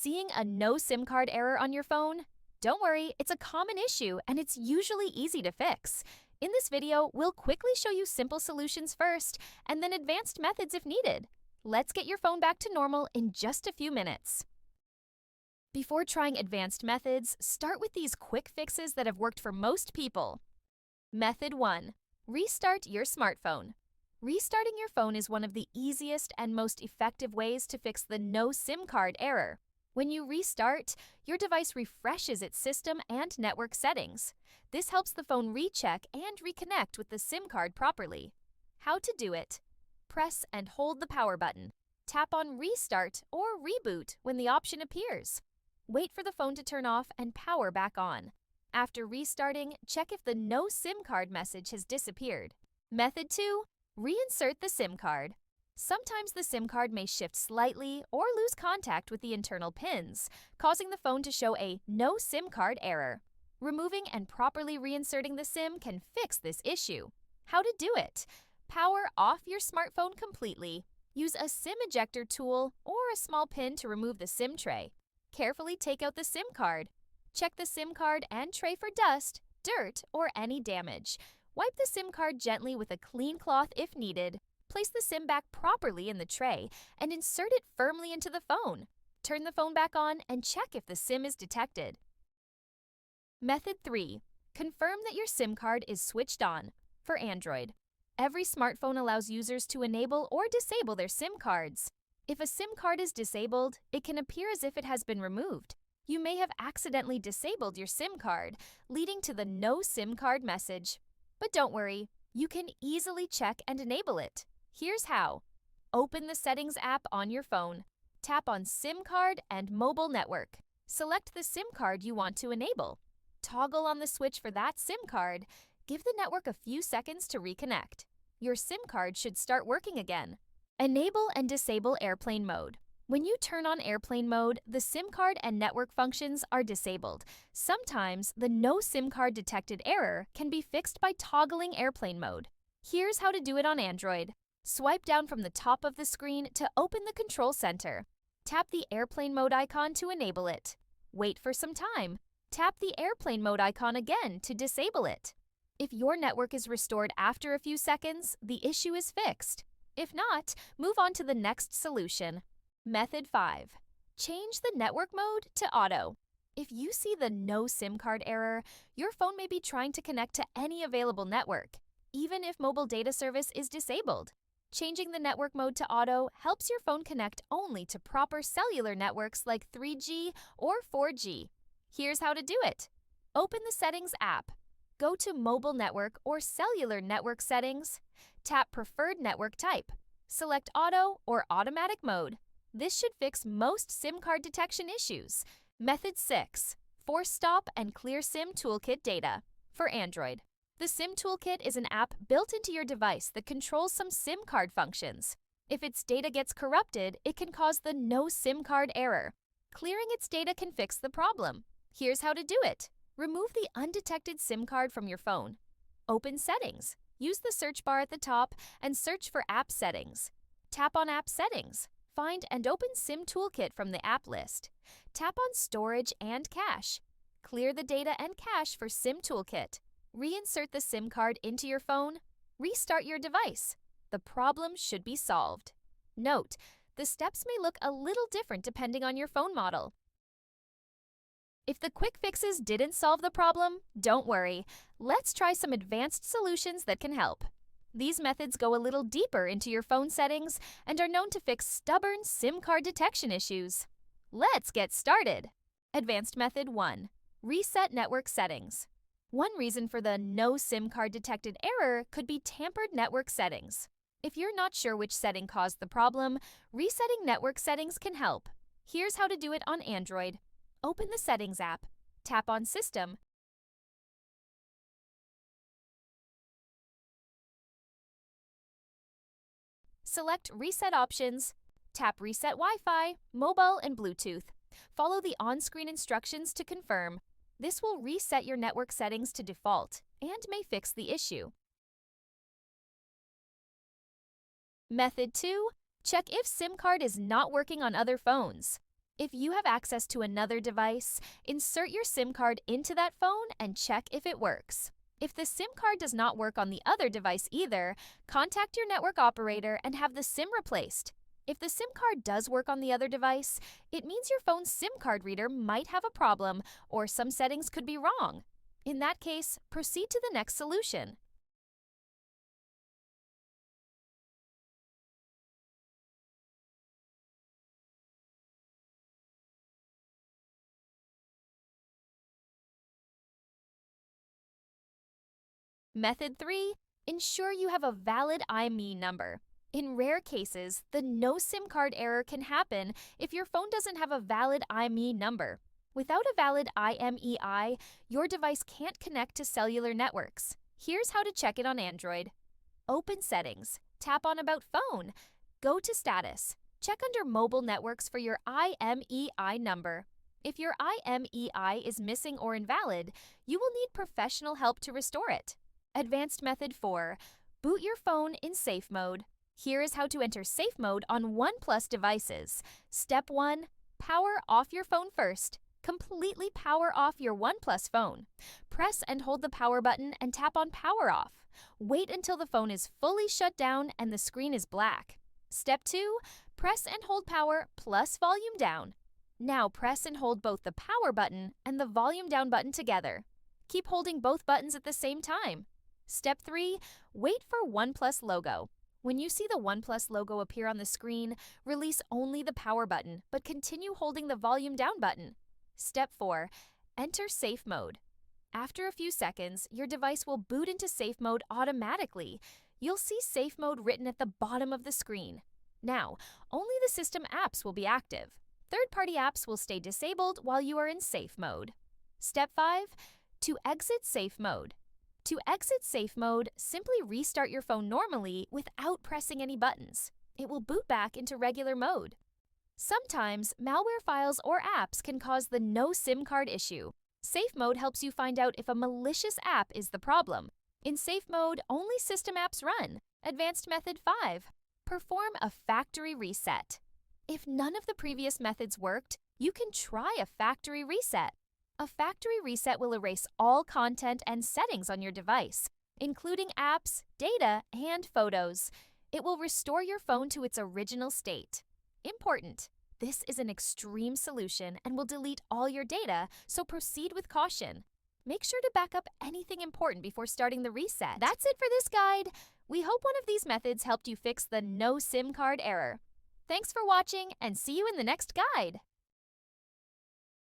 Seeing a no SIM card error on your phone? Don't worry, it's a common issue and it's usually easy to fix. In this video, we'll quickly show you simple solutions first and then advanced methods if needed. Let's get your phone back to normal in just a few minutes. Before trying advanced methods, start with these quick fixes that have worked for most people. Method 1. Restart your smartphone. Restarting your phone is one of the easiest and most effective ways to fix the no SIM card error. When you restart, your device refreshes its system and network settings. This helps the phone recheck and reconnect with the SIM card properly. How to do it? Press and hold the power button. Tap on Restart or Reboot when the option appears. Wait for the phone to turn off and power back on. After restarting, check if the no SIM card message has disappeared. Method 2. Reinsert the SIM card. Sometimes the SIM card may shift slightly or lose contact with the internal pins, causing the phone to show a no SIM card error. Removing and properly reinserting the SIM can fix this issue. How to do it? Power off your smartphone completely. Use a SIM ejector tool or a small pin to remove the SIM tray. Carefully take out the SIM card. Check the SIM card and tray for dust, dirt, or any damage. Wipe the SIM card gently with a clean cloth if needed. Place the SIM back properly in the tray and insert it firmly into the phone. Turn the phone back on and check if the SIM is detected. Method 3. Confirm that your SIM card is switched on. For Android, every smartphone allows users to enable or disable their SIM cards. If a SIM card is disabled, it can appear as if it has been removed. You may have accidentally disabled your SIM card, leading to the no SIM card message. But don't worry, you can easily check and enable it. Here's how. Open the Settings app on your phone. Tap on SIM card and mobile network. Select the SIM card you want to enable. Toggle on the switch for that SIM card. Give the network a few seconds to reconnect. Your SIM card should start working again. Enable and disable airplane mode. When you turn on airplane mode, the SIM card and network functions are disabled. Sometimes, the no SIM card detected error can be fixed by toggling airplane mode. Here's how to do it on Android. Swipe down from the top of the screen to open the control center. Tap the airplane mode icon to enable it. Wait for some time. Tap the airplane mode icon again to disable it. If your network is restored after a few seconds, the issue is fixed. If not, move on to the next solution. Method 5. Change the network mode to auto. If you see the no SIM card error, your phone may be trying to connect to any available network, even if mobile data service is disabled. Changing the network mode to auto helps your phone connect only to proper cellular networks like 3G or 4G. Here's how to do it. Open the Settings app. Go to Mobile Network or Cellular Network Settings. Tap Preferred Network Type. Select Auto or Automatic Mode. This should fix most SIM card detection issues. Method 6. Force Stop and Clear SIM Toolkit data. For Android, the SIM Toolkit is an app built into your device that controls some SIM card functions. If its data gets corrupted, it can cause the no SIM card error. Clearing its data can fix the problem. Here's how to do it. Remove the undetected SIM card from your phone. Open Settings. Use the search bar at the top and search for App Settings. Tap on App Settings. Find and open SIM Toolkit from the app list. Tap on Storage and Cache. Clear the data and cache for SIM Toolkit. Reinsert the SIM card into your phone. Restart your device. The problem should be solved. Note, the steps may look a little different depending on your phone model. If the quick fixes didn't solve the problem, don't worry. Let's try some advanced solutions that can help. These methods go a little deeper into your phone settings and are known to fix stubborn SIM card detection issues. Let's get started. Advanced Method 1. Reset network settings. One reason for the no SIM card detected error could be tampered network settings. If you're not sure which setting caused the problem, resetting network settings can help. Here's how to do it on Android. Open the Settings app. Tap on System. Select Reset Options. Tap Reset Wi-Fi, Mobile, and Bluetooth. Follow the on-screen instructions to confirm. This will reset your network settings to default and may fix the issue. Method 2. Check if SIM card is not working on other phones. If you have access to another device, insert your SIM card into that phone and check if it works. If the SIM card does not work on the other device either, contact your network operator and have the SIM replaced. If the SIM card does work on the other device, it means your phone's SIM card reader might have a problem or some settings could be wrong. In that case, proceed to the next solution. Method 3. Ensure you have a valid IMEI number. In rare cases, the no SIM card error can happen if your phone doesn't have a valid IMEI number. Without a valid IMEI, your device can't connect to cellular networks. Here's how to check it on Android. Open Settings. Tap on About Phone. Go to Status. Check under Mobile Networks for your IMEI number. If your IMEI is missing or invalid, you will need professional help to restore it. Advanced Method 4. Boot your phone in safe mode. Here is how to enter safe mode on OnePlus devices. Step 1. Power off your phone first. Completely power off your OnePlus phone. Press and hold the power button and tap on Power Off. Wait until the phone is fully shut down and the screen is black. Step 2. Press and hold power plus volume down. Now press and hold both the power button and the volume down button together. Keep holding both buttons at the same time. Step 3. Wait for OnePlus logo. When you see the OnePlus logo appear on the screen, release only the power button, but continue holding the volume down button. Step 4. Enter safe mode. After a few seconds, your device will boot into safe mode automatically. You'll see safe mode written at the bottom of the screen. Now, only the system apps will be active. Third-party apps will stay disabled while you are in safe mode. Step 5. To exit safe mode. To exit safe mode, simply restart your phone normally without pressing any buttons. It will boot back into regular mode. Sometimes, malware files or apps can cause the no SIM card issue. Safe mode helps you find out if a malicious app is the problem. In safe mode, only system apps run. Advanced Method 5. Perform a factory reset. If none of the previous methods worked, you can try a factory reset. A factory reset will erase all content and settings on your device, including apps, data, and photos. It will restore your phone to its original state. Important: this is an extreme solution and will delete all your data, so proceed with caution. Make sure to back up anything important before starting the reset. That's it for this guide. We hope one of these methods helped you fix the no SIM card error. Thanks for watching, and see you in the next guide.